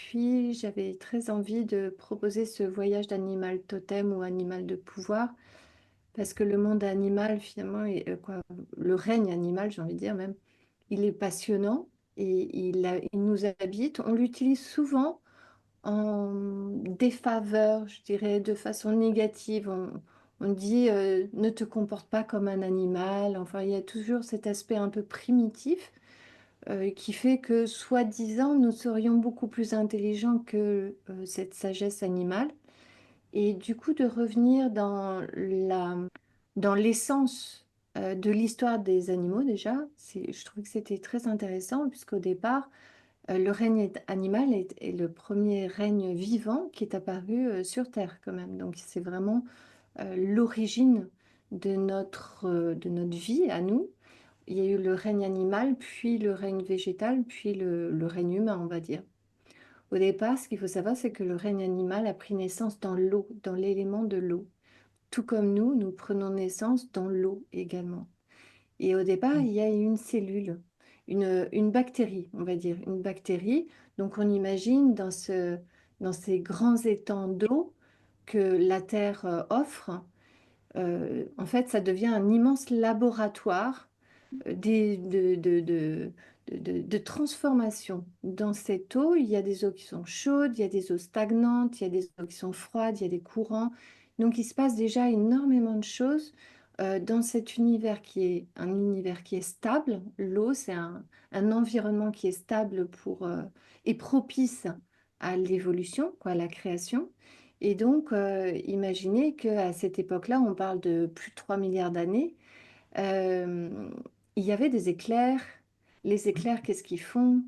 puis j'avais très envie de proposer ce voyage d'animal totem ou animal de pouvoir, parce que le monde animal, finalement, le règne animal, j'ai envie de dire même, il est passionnant et il nous habite. On l'utilise souvent en défaveur, je dirais, de façon négative. On dit ne te comporte pas comme un animal. Enfin, il y a toujours cet aspect un peu primitif qui fait que, soi-disant, nous serions beaucoup plus intelligents que cette sagesse animale. Et du coup, de revenir dans l'essence de l'histoire des animaux, déjà, je trouve que c'était très intéressant, puisqu'au départ, le règne animal est le premier règne vivant qui est apparu sur Terre, quand même. Donc, c'est vraiment l'origine de notre vie à nous. Il y a eu le règne animal, puis le règne végétal, puis le règne humain, on va dire. Au départ, ce qu'il faut savoir, c'est que le règne animal a pris naissance dans l'eau, dans l'élément de l'eau. Tout comme nous prenons naissance dans l'eau également. Et au départ, il y a une cellule, une bactérie, on va dire, une bactérie. Donc on imagine dans ces grands étangs d'eau que la Terre offre, en fait, ça devient un immense laboratoire de transformation. Dans cette eau, il y a des eaux qui sont chaudes, il y a des eaux stagnantes, il y a des eaux qui sont froides, il y a des courants. Donc il se passe déjà énormément de choses dans cet univers qui est un univers qui est stable. L'eau, c'est un environnement qui est stable et propice à l'évolution, quoi, à la création. Et donc, imaginez qu'à cette époque-là, on parle de plus de 3 milliards d'années, euh, il y avait des éclairs. Les éclairs, qu'est-ce qu'ils font?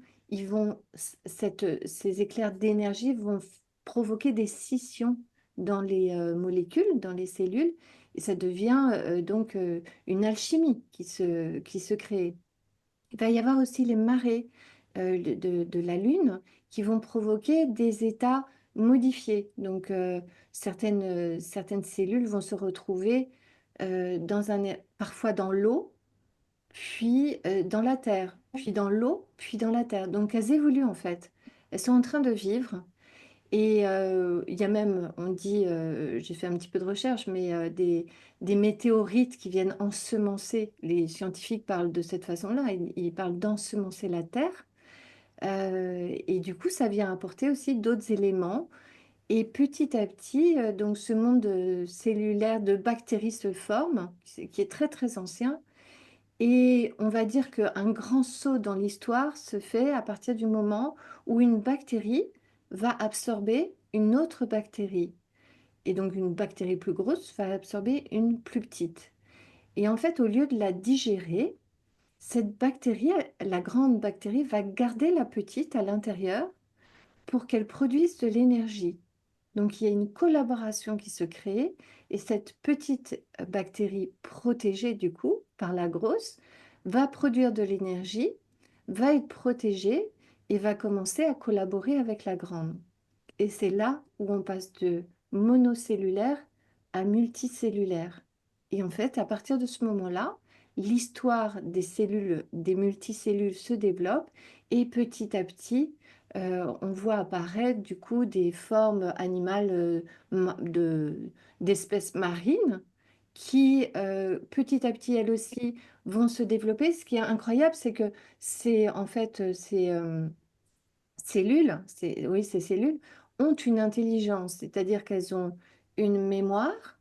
Ces éclairs d'énergie vont provoquer des scissions dans les molécules, dans les cellules, et ça devient donc une alchimie qui se crée. Il va y avoir aussi les marées de la Lune qui vont provoquer des états modifiés. Donc, certaines cellules vont se retrouver parfois dans l'eau, puis dans la terre, puis dans l'eau, puis dans la terre. Donc, elles évoluent en fait. Elles sont en train de vivre. Et il y a même, on dit, j'ai fait un petit peu de recherche, mais des météorites qui viennent ensemencer. Les scientifiques parlent de cette façon-là. Ils parlent d'ensemencer la Terre. Et du coup, ça vient apporter aussi d'autres éléments. Et petit à petit, donc ce monde cellulaire de bactéries se forme, qui est très très ancien. Et on va dire qu'un grand saut dans l'histoire se fait à partir du moment où une bactérie va absorber une autre bactérie. Et donc une bactérie plus grosse va absorber une plus petite. Et en fait, au lieu de la digérer, cette bactérie, la grande bactérie, va garder la petite à l'intérieur pour qu'elle produise de l'énergie. Donc il y a une collaboration qui se crée et cette petite bactérie protégée du coup par la grosse va produire de l'énergie, va être protégée et va commencer à collaborer avec la grande. Et c'est là où on passe de monocellulaire à multicellulaire. Et en fait, à partir de ce moment-là, l'histoire des cellules, des multicellules se développe et petit à petit, on voit apparaître du coup des formes animales d'espèces marines qui petit à petit elles aussi vont se développer. Ce qui est incroyable, c'est que c'est en fait cellules, oui, ces cellules ont une intelligence, c'est-à-dire qu'elles ont une mémoire.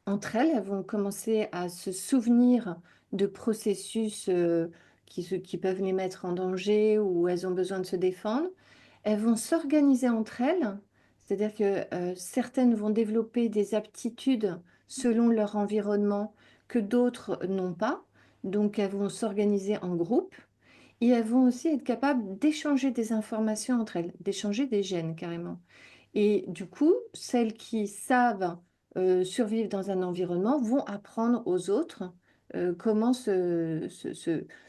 Entre elles, elles vont commencer à se souvenir de processus qui peuvent les mettre en danger ou elles ont besoin de se défendre. Elles vont s'organiser entre elles, c'est-à-dire que certaines vont développer des aptitudes selon leur environnement que d'autres n'ont pas. Donc, elles vont s'organiser en groupe. Et elles vont aussi être capables d'échanger des informations entre elles, d'échanger des gènes carrément. Et du coup, celles qui savent survivre dans un environnement vont apprendre aux autres comment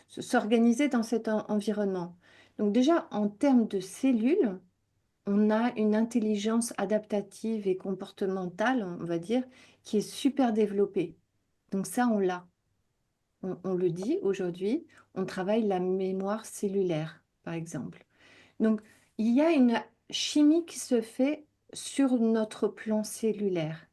s'organiser dans cet environnement. Donc déjà, en termes de cellules, on a une intelligence adaptative et comportementale, on va dire, qui est super développée. Donc ça, on l'a. On le dit aujourd'hui, on travaille la mémoire cellulaire, par exemple. Donc, il y a chimie qui se fait sur notre plan cellulaire.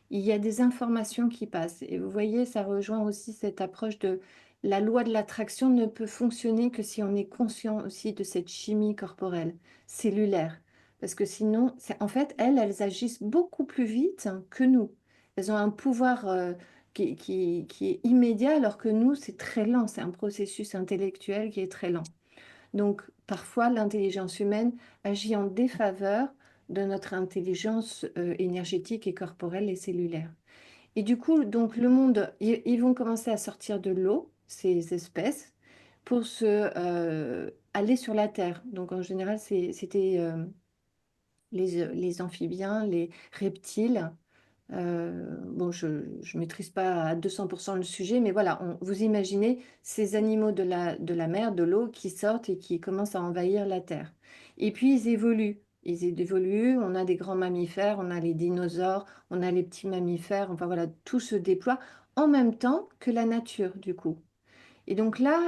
Il y a des informations qui passent. Et vous voyez, ça rejoint aussi cette approche de la loi de l'attraction ne peut fonctionner que si on est conscient aussi de cette chimie corporelle, cellulaire. Parce que sinon, en fait, elles agissent beaucoup plus vite que nous. Elles ont un pouvoir qui est immédiat, alors que nous, c'est très lent. C'est un processus intellectuel qui est très lent. Donc, parfois, l'intelligence humaine agit en défaveur de notre intelligence énergétique et corporelle et cellulaire. Et du coup, donc, le monde, ils vont commencer à sortir de l'eau, ces espèces, pour aller sur la Terre. Donc, en général, c'était les amphibiens, les reptiles. Bon, je ne maîtrise pas à 200% le sujet, mais voilà, vous imaginez ces animaux de la mer, de l'eau, qui sortent et qui commencent à envahir la Terre. Et puis, ils évoluent. Ils évoluent, on a des grands mammifères, on a les dinosaures, on a les petits mammifères, enfin voilà, tout se déploie en même temps que la nature, du coup. Et donc là,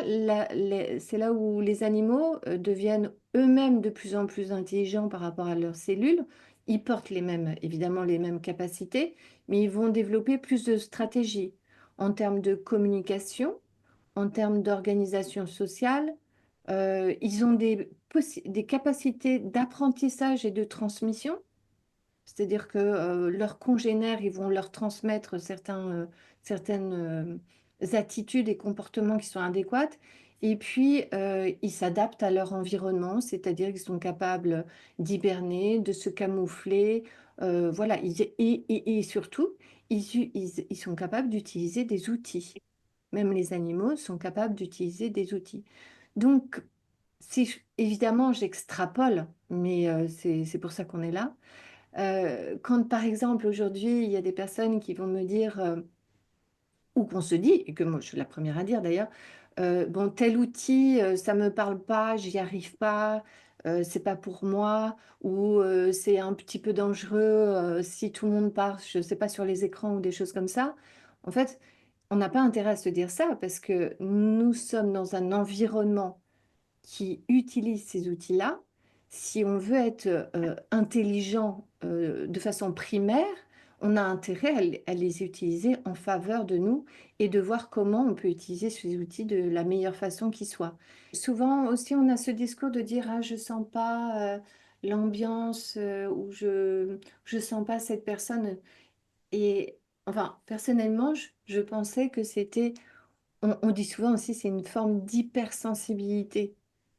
c'est là où les animaux deviennent eux-mêmes de plus en plus intelligents par rapport à leurs cellules. Ils portent évidemment les mêmes capacités, mais ils vont développer plus de stratégies en termes de communication, en termes d'organisation sociale. Ils ont des capacités d'apprentissage et de transmission. C'est-à-dire que leurs congénères, ils vont leur transmettre certaines attitudes et comportements qui sont adéquats. Et puis, ils s'adaptent à leur environnement, c'est-à-dire qu'ils sont capables d'hiberner, de se camoufler. Voilà. Et surtout, ils sont capables d'utiliser des outils. Même les animaux sont capables d'utiliser des outils. Donc, évidemment, j'extrapole, mais c'est pour ça qu'on est là. Quand par exemple aujourd'hui il y a des personnes qui vont me dire, ou qu'on se dit, et que moi je suis la première à dire d'ailleurs, bon tel outil ça me parle pas, j'y arrive pas, c'est pas pour moi, ou c'est un petit peu dangereux si tout le monde part, je sais pas, sur les écrans ou des choses comme ça. En fait, on n'a pas intérêt à se dire ça parce que nous sommes dans un environnement qui utilisent ces outils-là, si on veut être intelligent de façon primaire, on a intérêt à les utiliser en faveur de nous et de voir comment on peut utiliser ces outils de la meilleure façon qui soit. Souvent aussi, on a ce discours de dire, ah, je sens pas l'ambiance ou je sens pas cette personne. Et enfin, personnellement, je pensais que c'était on dit souvent aussi c'est une forme d'hypersensibilité.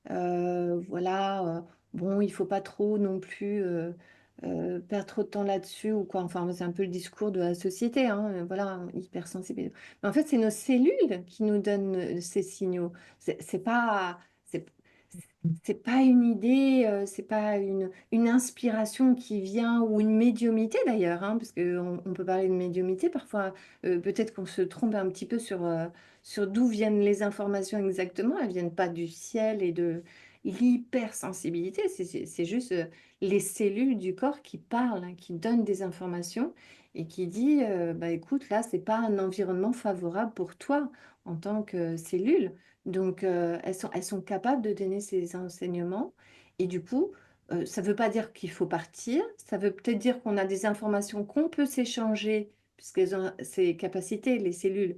Voilà, bon, il faut pas trop non plus perdre trop de temps là-dessus ou quoi. Enfin, c'est un peu le discours de la société, hein, voilà, hypersensible. Mais en fait, c'est nos cellules qui nous donnent ces signaux. C'est pas, c'est, c'est pas une idée, c'est pas une inspiration qui vient, ou une médiumité d'ailleurs, hein, parce qu'on peut parler de médiumité parfois. Peut-être qu'on se trompe un petit peu sur d'où viennent les informations exactement. Elles viennent pas du ciel et de l'hypersensibilité, c'est juste les cellules du corps qui parlent, hein, qui donnent des informations et qui dit, bah écoute, là, c'est pas un environnement favorable pour toi en tant que cellule. Donc, elles sont capables de donner ces enseignements. Et du coup, ça ne veut pas dire qu'il faut partir. Ça veut peut-être dire qu'on a des informations qu'on peut s'échanger, puisqu'elles ont ces capacités, les cellules,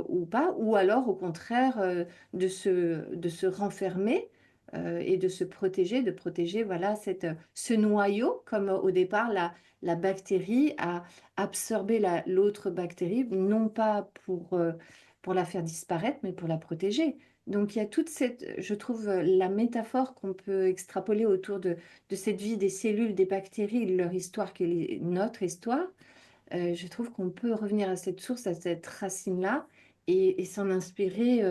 ou pas. Ou alors, au contraire, de se renfermer et de se protéger, de protéger voilà, ce noyau, comme au départ, la bactérie a absorbé l'autre bactérie, non pas pour la faire disparaître, mais pour la protéger. Donc il y a toute cette, je trouve, la métaphore qu'on peut extrapoler autour de cette vie des cellules, des bactéries, leur histoire qui est notre histoire. Je trouve qu'on peut revenir à cette source, à cette racine-là, et s'en inspirer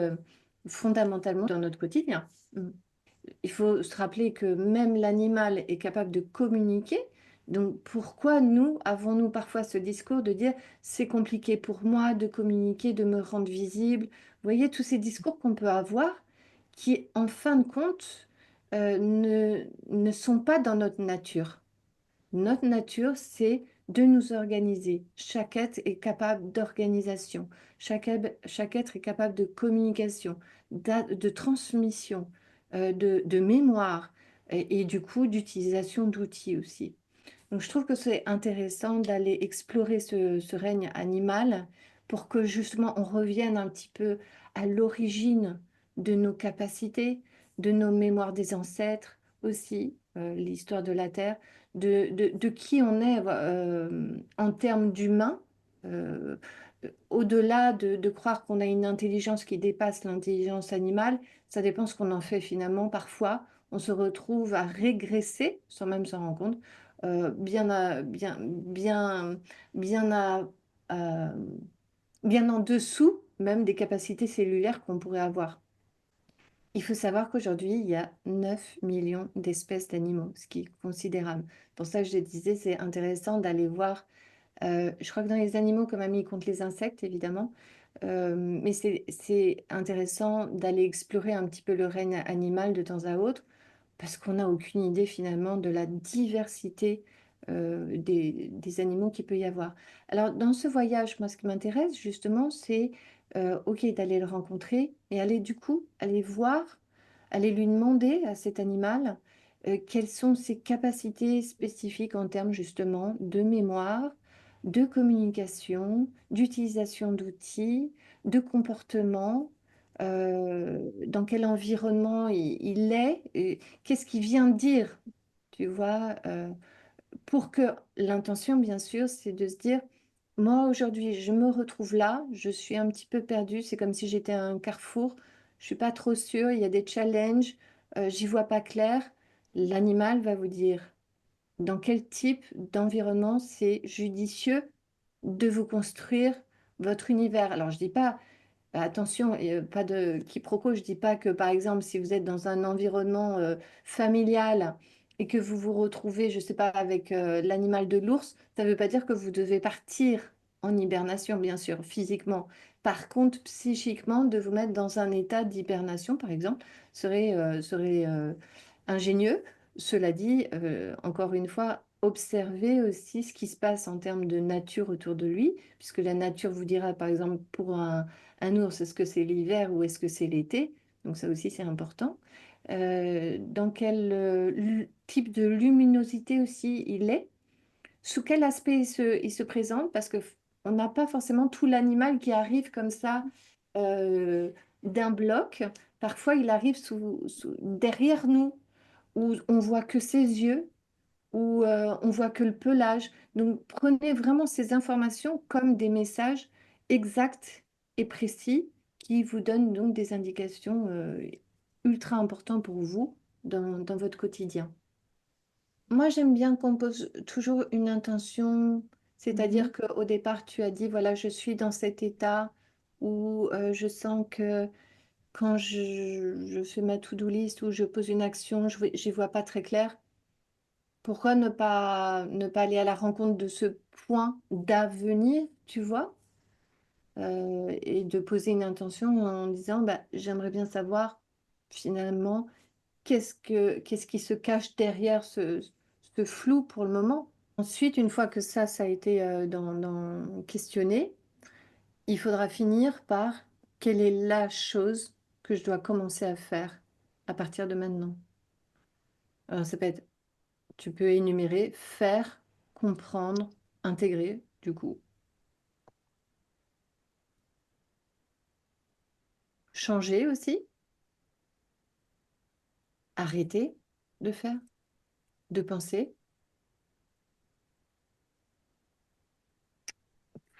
fondamentalement dans notre quotidien. Mm. Il faut se rappeler que même l'animal est capable de communiquer. Donc pourquoi nous avons-nous parfois ce discours de dire c'est compliqué pour moi de communiquer, de me rendre visible? Vous voyez, tous ces discours qu'on peut avoir qui, en fin de compte, ne sont pas dans notre nature. Notre nature, c'est de nous organiser. Chaque être est capable d'organisation. Chaque être est capable de communication, de transmission, de mémoire. et du coup d'utilisation d'outils aussi. Donc, je trouve que c'est intéressant d'aller explorer ce règne animal pour que justement on revienne un petit peu à l'origine de nos capacités, de nos mémoires des ancêtres aussi, l'histoire de la Terre, de qui on est en termes d'humain, euh, au-delà de croire qu'on a une intelligence qui dépasse l'intelligence animale, ça dépend ce qu'on en fait finalement. Parfois, on se retrouve à régresser sans même s'en rendre compte bien à- bien en dessous même des capacités cellulaires qu'on pourrait avoir. Il faut savoir qu'aujourd'hui, il y a 9 millions d'espèces d'animaux, ce qui est considérable. Pour ça que je disais, c'est intéressant d'aller voir. Je crois que dans les animaux, comme ami, ils comptent les insectes, évidemment. Mais c'est intéressant d'aller explorer un petit peu le règne animal de temps à autre parce qu'on n'a aucune idée finalement de la diversité des animaux qu'il peut y avoir. Alors, dans ce voyage, moi, ce qui m'intéresse justement, c'est, OK, d'aller le rencontrer et aller du coup, aller voir, aller lui demander à cet animal quelles sont ses capacités spécifiques en termes justement de mémoire, de communication, d'utilisation d'outils, de comportement, dans quel environnement il est. Qu'est-ce qu'il vient de dire, tu vois, pour que l'intention, bien sûr, c'est de se dire, moi aujourd'hui, je me retrouve là, je suis un petit peu perdue, c'est comme si j'étais à un carrefour, je suis pas trop sûre, il y a des challenges, j'y vois pas clair. L'animal va vous dire dans quel type d'environnement c'est judicieux de vous construire votre univers. Alors, je dis pas attention, pas de quiproquo, je dis pas que par exemple si vous êtes dans un environnement familial et que vous vous retrouvez, je sais pas, avec l'animal de l'ours, ça ne veut pas dire que vous devez partir en hibernation, bien sûr, physiquement. Par contre, psychiquement, de vous mettre dans un état d'hibernation, par exemple, serait ingénieux. Cela dit, encore une fois, observez aussi ce qui se passe en termes de nature autour de lui, puisque la nature vous dira, par exemple, pour un ours, est-ce que c'est l'hiver ou est-ce que c'est l'été? Donc ça aussi, c'est important. Dans quel type de luminosité aussi il est? Sous quel aspect il se présente? Parce que on n'a pas forcément tout l'animal qui arrive comme ça euh, d'un bloc. Parfois, il arrive derrière nous, où on voit que ses yeux, où on voit que le pelage. Donc, prenez vraiment ces informations comme des messages exacts et précis qui vous donnent donc des indications ultra importantes pour vous dans votre quotidien. Moi, j'aime bien qu'on pose toujours une intention, c'est-à-dire qu'au départ, tu as dit, voilà, je suis dans cet état où je sens que quand je fais ma to-do list ou je pose une action, je n'y vois pas très clair. Pourquoi ne pas aller à la rencontre de ce point d'avenir, tu vois, et de poser une intention en disant, bah, j'aimerais bien savoir finalement qu'est-ce qui se cache derrière ce flou pour le moment. Ensuite, une fois que ça a été questionné, il faudra finir par quelle est la chose que je dois commencer à faire à partir de maintenant. Alors, ça peut être tu peux énumérer faire, comprendre, intégrer, du coup, changer aussi, arrêter de faire, de penser,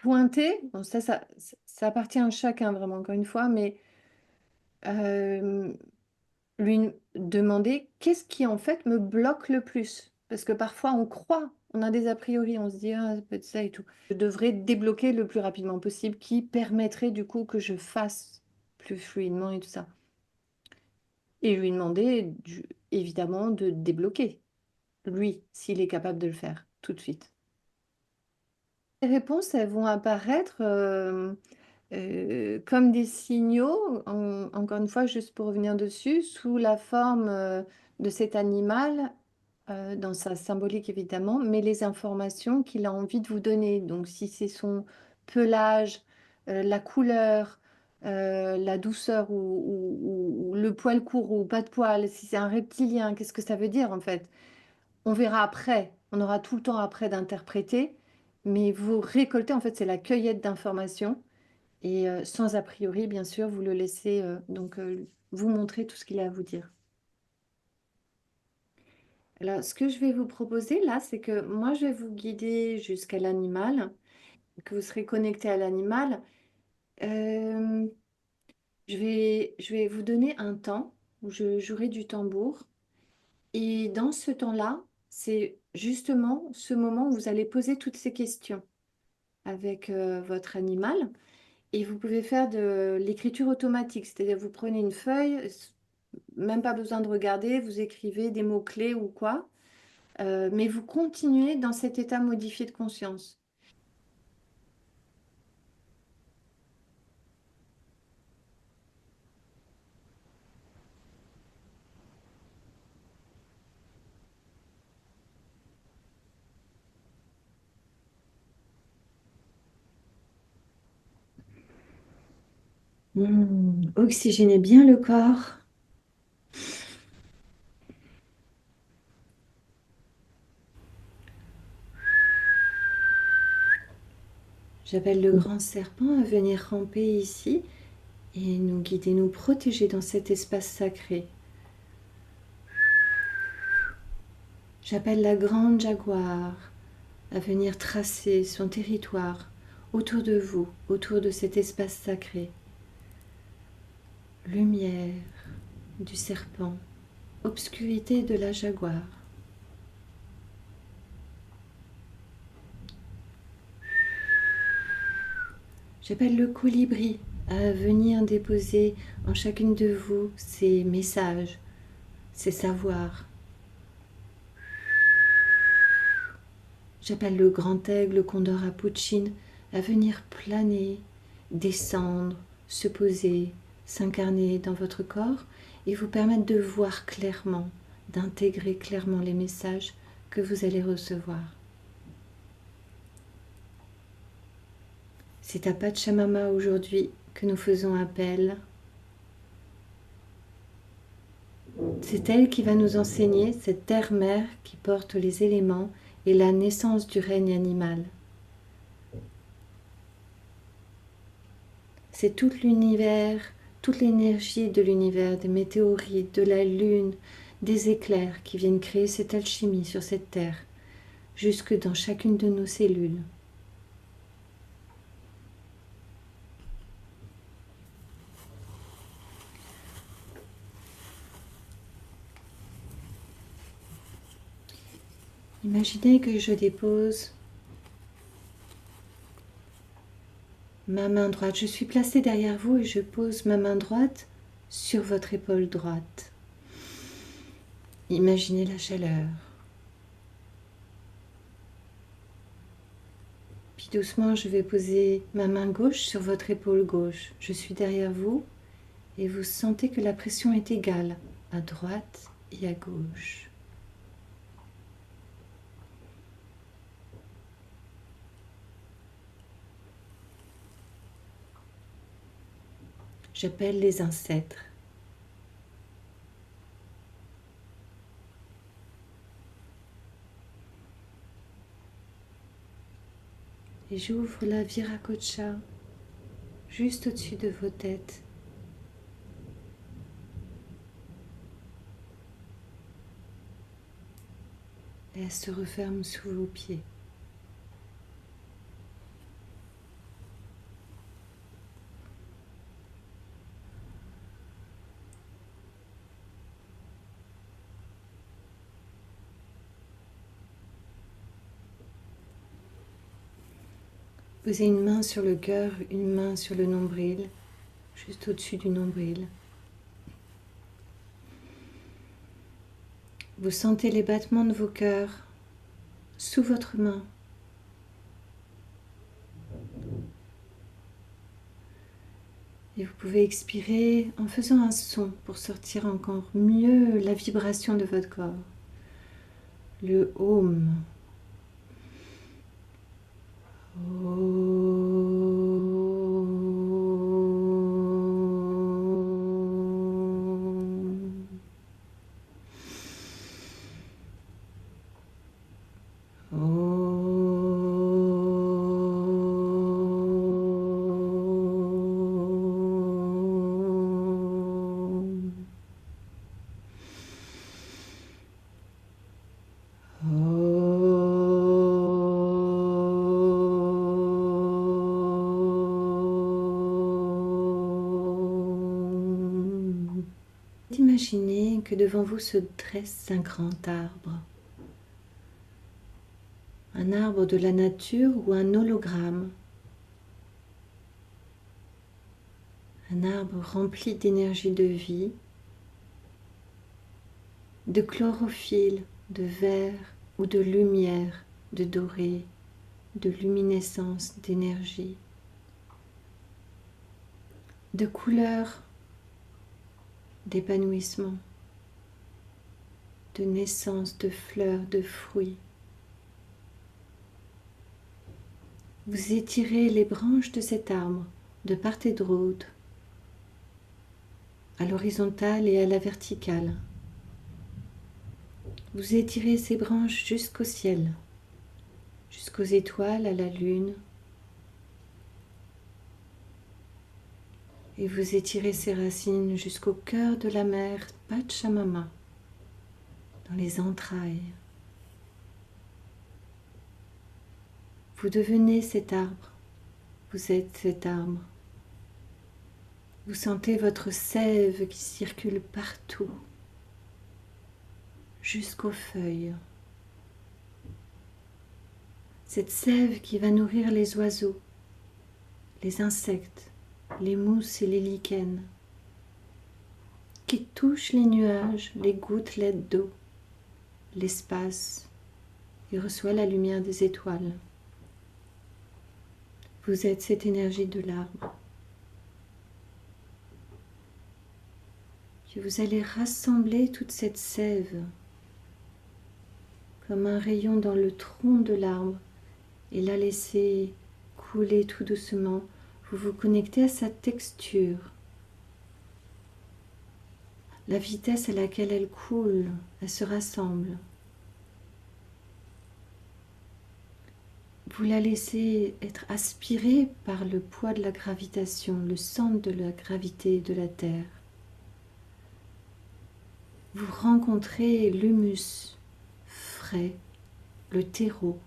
pointer. Bon, ça appartient à chacun vraiment, encore une fois, mais euh, lui demander qu'est-ce qui en fait me bloque le plus. Parce que parfois on croit, on a des a priori, on se dit ah, ça peut être ça et tout. Je devrais débloquer le plus rapidement possible qui permettrait du coup que je fasse plus fluidement et tout ça. Et lui demander évidemment de débloquer, lui, s'il est capable de le faire tout de suite. Les réponses, elles vont apparaître comme des signaux, encore une fois, juste pour revenir dessus, sous la forme de cet animal, dans sa symbolique évidemment, mais les informations qu'il a envie de vous donner. Donc si c'est son pelage, la couleur, la douceur ou le poil court ou pas de poil, si c'est un reptilien, qu'est-ce que ça veut dire en fait? On verra après, on aura tout le temps après d'interpréter, mais vous récoltez, en fait, c'est la cueillette d'informations et sans a priori, bien sûr, vous le laissez vous montrer tout ce qu'il a à vous dire. Alors, ce que je vais vous proposer là, c'est que moi, je vais vous guider jusqu'à l'animal, que vous serez connecté à l'animal. Euh, je vais vous donner un temps où je jouerai du tambour. Et dans ce temps-là, c'est justement ce moment où vous allez poser toutes ces questions avec votre animal. Et vous pouvez faire de l'écriture automatique, c'est-à-dire vous prenez une feuille, même pas besoin de regarder, vous écrivez des mots-clés ou quoi, mais vous continuez dans cet état modifié de conscience. Oxygénez bien le corps. J'appelle le grand serpent à venir ramper ici et nous guider, nous protéger dans cet espace sacré. J'appelle la grande jaguar à venir tracer son territoire autour de vous, autour de cet espace sacré. Lumière du serpent, obscurité de la jaguar. J'appelle le colibri à venir déposer en chacune de vous ses messages, ses savoirs. J'appelle le grand aigle, le condor à Pouchine, à venir planer, descendre, se poser, s'incarner dans votre corps et vous permettre de voir clairement, d'intégrer clairement les messages que vous allez recevoir. C'est à Pachamama aujourd'hui que nous faisons appel. C'est elle qui va nous enseigner, cette terre-mère qui porte les éléments et la naissance du règne animal. C'est tout l'univers, toute l'énergie de l'univers, des météorites, de la lune, des éclairs qui viennent créer cette alchimie sur cette terre, jusque dans chacune de nos cellules. Imaginez que je dépose ma main droite. Je suis placée derrière vous et je pose ma main droite sur votre épaule droite. Imaginez la chaleur. Puis doucement, je vais poser ma main gauche sur votre épaule gauche. Je suis derrière vous et vous sentez que la pression est égale à droite et à gauche. J'appelle les ancêtres. Et j'ouvre la Viracocha juste au-dessus de vos têtes. Et elle se referme sous vos pieds. Posez une main sur le cœur, une main sur le nombril, juste au-dessus du nombril. Vous sentez les battements de vos cœurs sous votre main. Et vous pouvez expirer en faisant un son pour sortir encore mieux la vibration de votre corps. Le Om. Om. Imaginez que devant vous se dresse un grand arbre. Un arbre de la nature ou un hologramme. Un arbre rempli d'énergie de vie, de chlorophylle, de vert ou de lumière, de doré, de luminescence, d'énergie, de couleur, d'épanouissement, de naissance, de fleurs, de fruits. Vous étirez les branches de cet arbre de part et d'autre, à l'horizontale et à la verticale. Vous étirez ces branches jusqu'au ciel, jusqu'aux étoiles, à la lune. Et vous étirez ces racines jusqu'au cœur de la mer Pachamama, dans les entrailles. Vous devenez cet arbre, vous êtes cet arbre. Vous sentez votre sève qui circule partout, jusqu'aux feuilles. Cette sève qui va nourrir les oiseaux, les insectes, les mousses et les lichens, qui touche les nuages, les gouttelettes d'eau, l'espace et reçoit la lumière des étoiles. Vous êtes cette énergie de l'arbre que vous allez rassembler toute cette sève comme un rayon dans le tronc de l'arbre et la laisser couler tout doucement. Vous vous connectez à sa texture, la vitesse à laquelle elle coule, elle se rassemble. Vous la laissez être aspirée par le poids de la gravitation, le centre de la gravité de la Terre. Vous rencontrez l'humus frais, le terreau.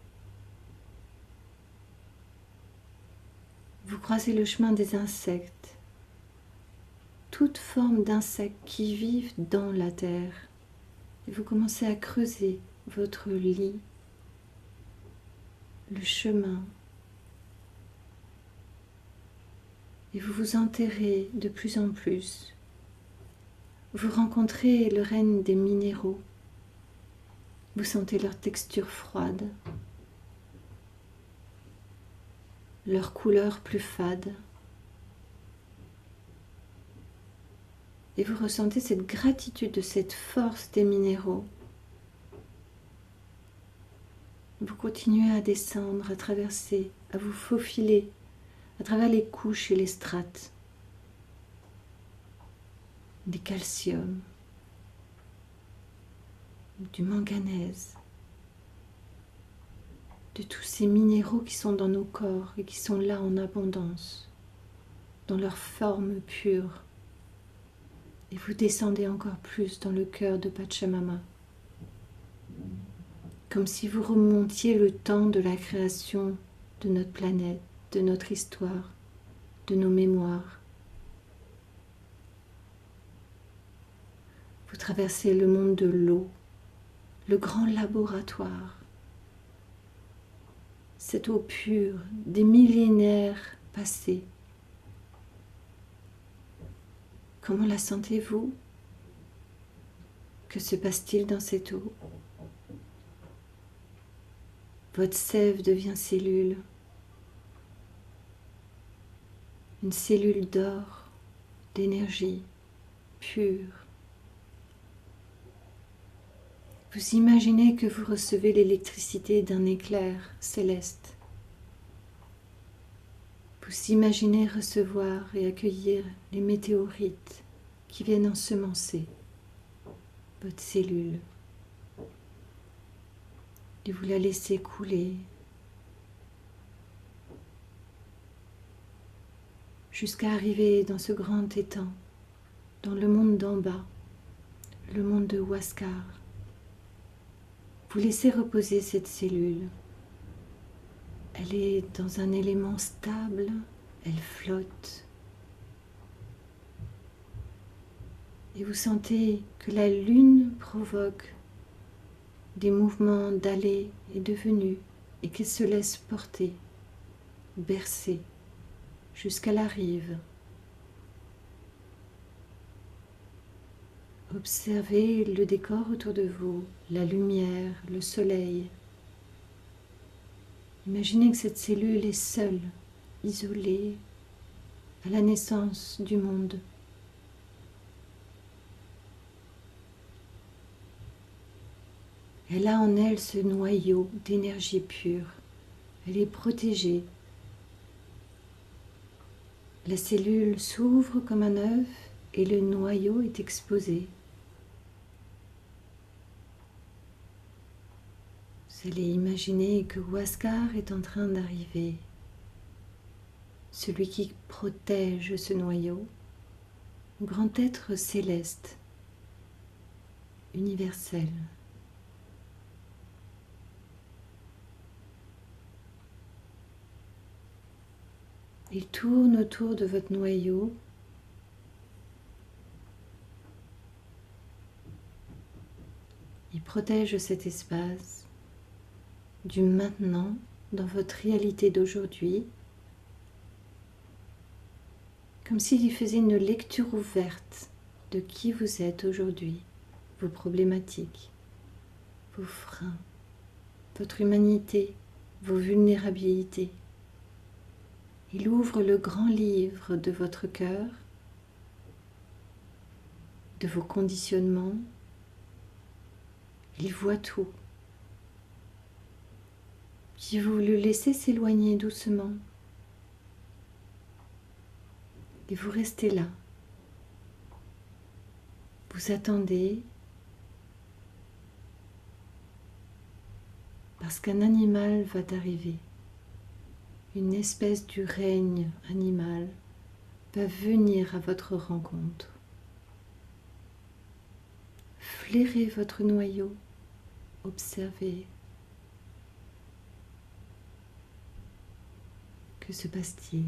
Vous croisez le chemin des insectes, toute forme d'insectes qui vivent dans la terre. Et vous commencez à creuser votre lit, le chemin. Et vous vous enterrez de plus en plus. Vous rencontrez le règne des minéraux. Vous sentez leur texture froide, leur couleur plus fade. Et vous ressentez cette gratitude de cette force des minéraux. Vous continuez à descendre, à traverser, à vous faufiler à travers les couches et les strates. Du calcium, du manganèse, de tous ces minéraux qui sont dans nos corps et qui sont là en abondance, dans leur forme pure. Et vous descendez encore plus dans le cœur de Pachamama, comme si vous remontiez le temps de la création de notre planète, de notre histoire, de nos mémoires. Vous traversez le monde de l'eau, le grand laboratoire, cette eau pure des millénaires passés. Comment la sentez-vous? Que se passe-t-il dans cette eau? Votre sève devient cellule, une cellule d'or, d'énergie pure. Vous imaginez que vous recevez l'électricité d'un éclair céleste. Vous imaginez recevoir et accueillir les météorites qui viennent ensemencer votre cellule. et vous la laissez couler jusqu'à arriver dans ce grand étang, dans le monde d'en bas, le monde de Huascar. Vous laissez reposer cette cellule. Elle est dans un élément stable, elle flotte. Et vous sentez que la lune provoque des mouvements d'aller et de venue et qu'elle se laisse porter, bercer jusqu'à la rive. Observez le décor autour de vous, la lumière, le soleil. Imaginez que cette cellule est seule, isolée, à la naissance du monde. Elle a en elle ce noyau d'énergie pure. Elle est protégée. La cellule s'ouvre comme un œuf et le noyau est exposé. Vous allez imaginer que Huascar est en train d'arriver. Celui qui protège ce noyau, un grand être céleste, universel. Il tourne autour de votre noyau. Il protège cet espace du maintenant dans votre réalité d'aujourd'hui, comme s'il y faisait une lecture ouverte de qui vous êtes aujourd'hui, vos problématiques, vos freins, votre humanité, vos vulnérabilités. Il ouvre le grand livre de votre cœur, de vos conditionnements. Il voit tout. Puis vous le laissez s'éloigner doucement. Et vous restez là. Vous attendez parce qu'un animal va arriver. Une espèce du règne animal va venir à votre rencontre. Flairez votre noyau, observez. Que se passe-t-il ?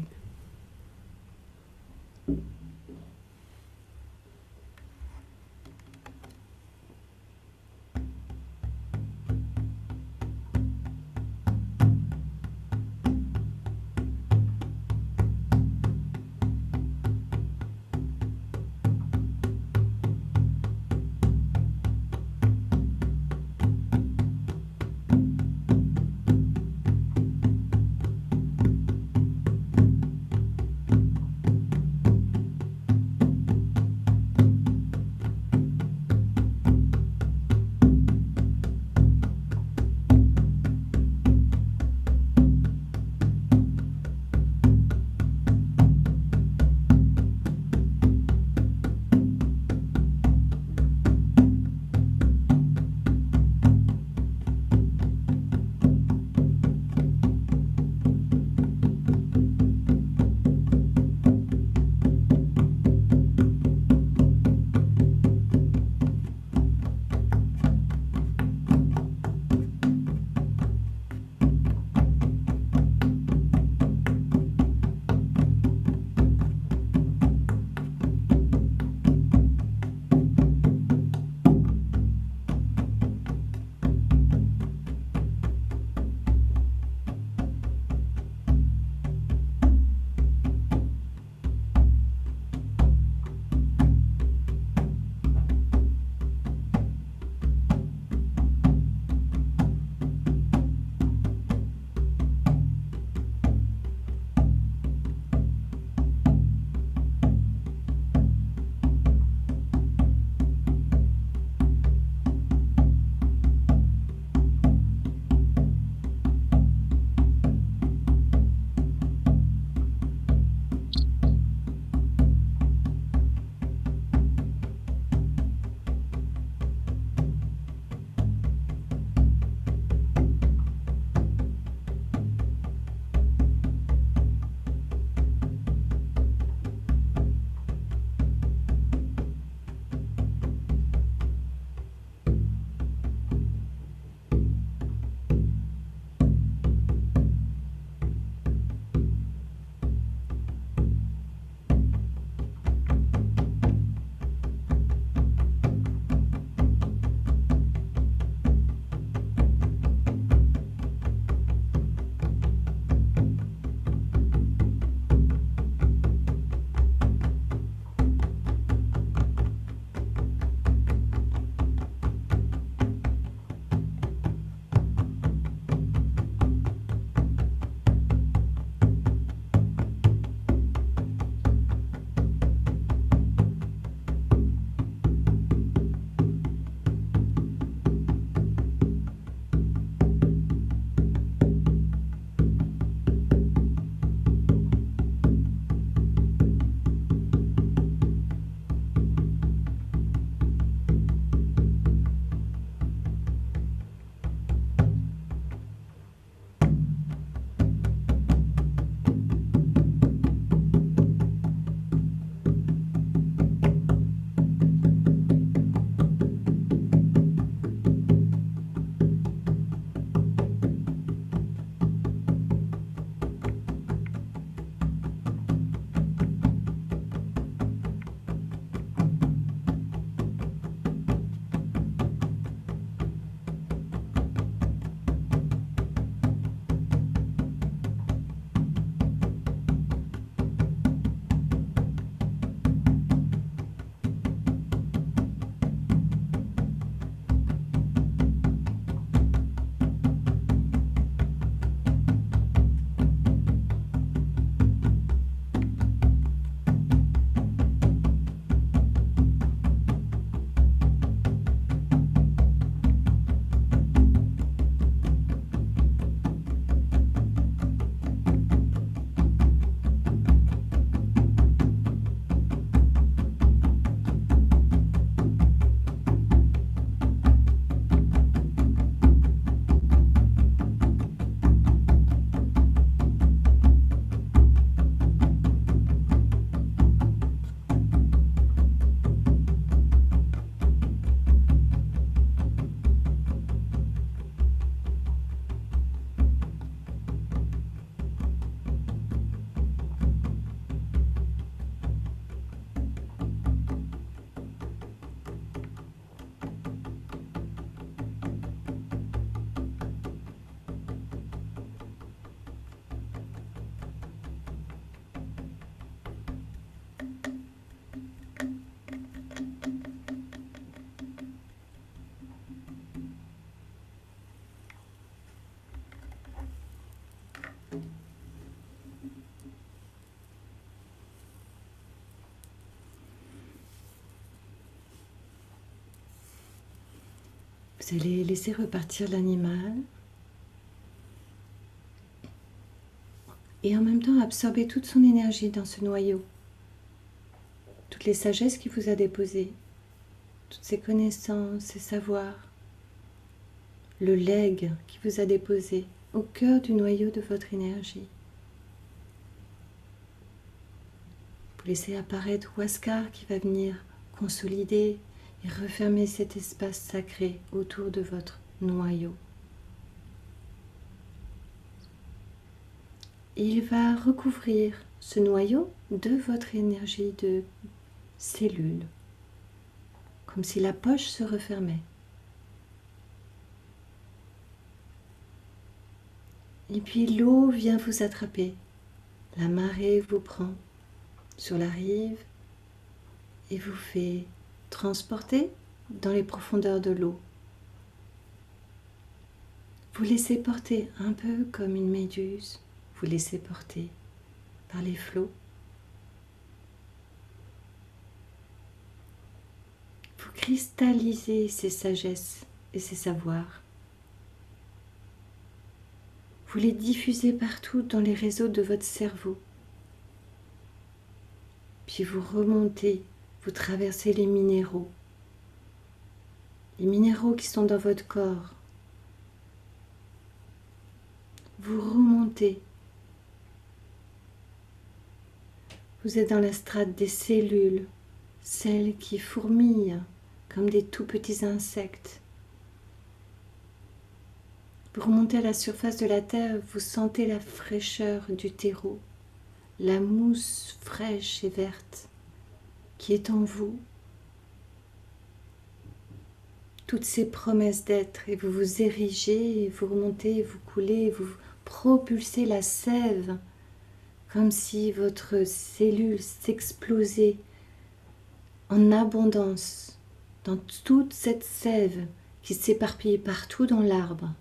Vous allez laisser repartir l'animal et en même temps absorber toute son énergie dans ce noyau, toutes les sagesses qu'il vous a déposées, toutes ses connaissances, ses savoirs, le legs qui vous a déposé au cœur du noyau de votre énergie. Vous laissez apparaître Huascar qui va venir consolider et refermer cet espace sacré autour de votre noyau. Et il va recouvrir ce noyau de votre énergie de cellules, comme si la poche se refermait. Et puis l'eau vient vous attraper, la marée vous prend sur la rive et vous fait transporter dans les profondeurs de l'eau. Vous laissez porter un peu comme une méduse, vous laissez porter par les flots. Vous cristallisez ces sagesses et ces savoirs. Vous les diffusez partout dans les réseaux de votre cerveau. Puis vous remontez, vous traversez les minéraux qui sont dans votre corps. Vous remontez. Vous êtes dans la strate des cellules, celles qui fourmillent comme des tout petits insectes. Vous remontez à la surface de la terre, vous sentez la fraîcheur du terreau, la mousse fraîche et verte qui est en vous. Toutes ces promesses d'être, et vous vous érigez, et vous remontez, et vous coulez, et vous propulsez la sève, comme si votre cellule s'explosait en abondance dans toute cette sève qui s'éparpille partout dans l'arbre,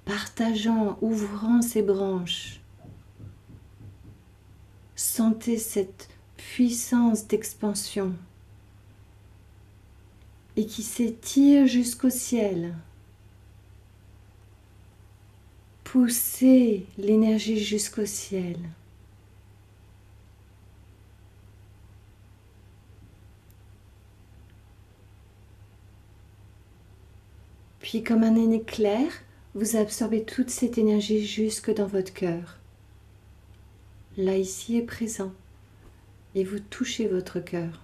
partageant, ouvrant ses branches. Sentez cette puissance d'expansion et qui s'étire jusqu'au ciel. Poussez l'énergie jusqu'au ciel. Puis comme un éclair, vous absorbez toute cette énergie jusque dans votre cœur. Là, ici est présent. Et vous touchez votre cœur.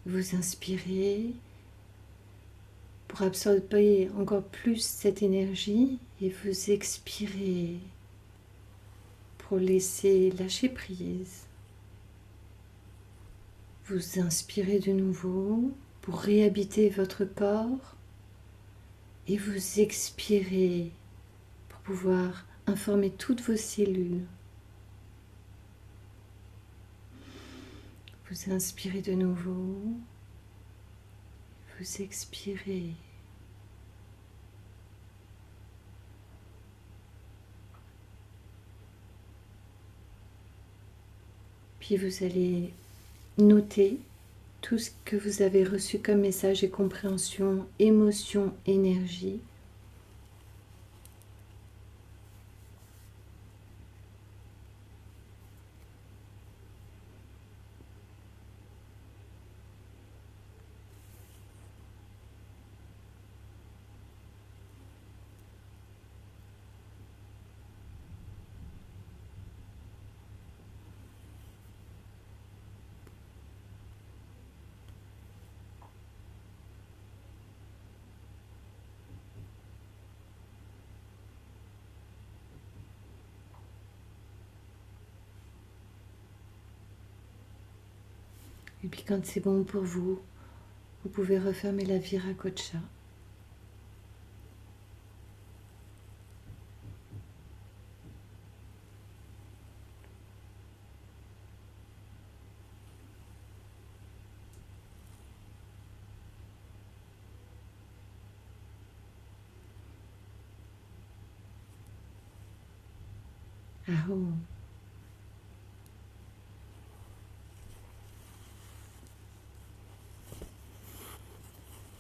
Vous inspirez pour absorber encore plus cette énergie et vous expirez pour laisser lâcher prise. Vous inspirez de nouveau pour réhabiter votre corps et vous expirez pour pouvoir informer toutes vos cellules. Vous inspirez de nouveau, vous expirez. Puis vous allez noter tout ce que vous avez reçu comme message et compréhension, émotion, énergie. Et puis quand c'est bon pour vous, vous pouvez refermer la Viracocha. Ah, oh.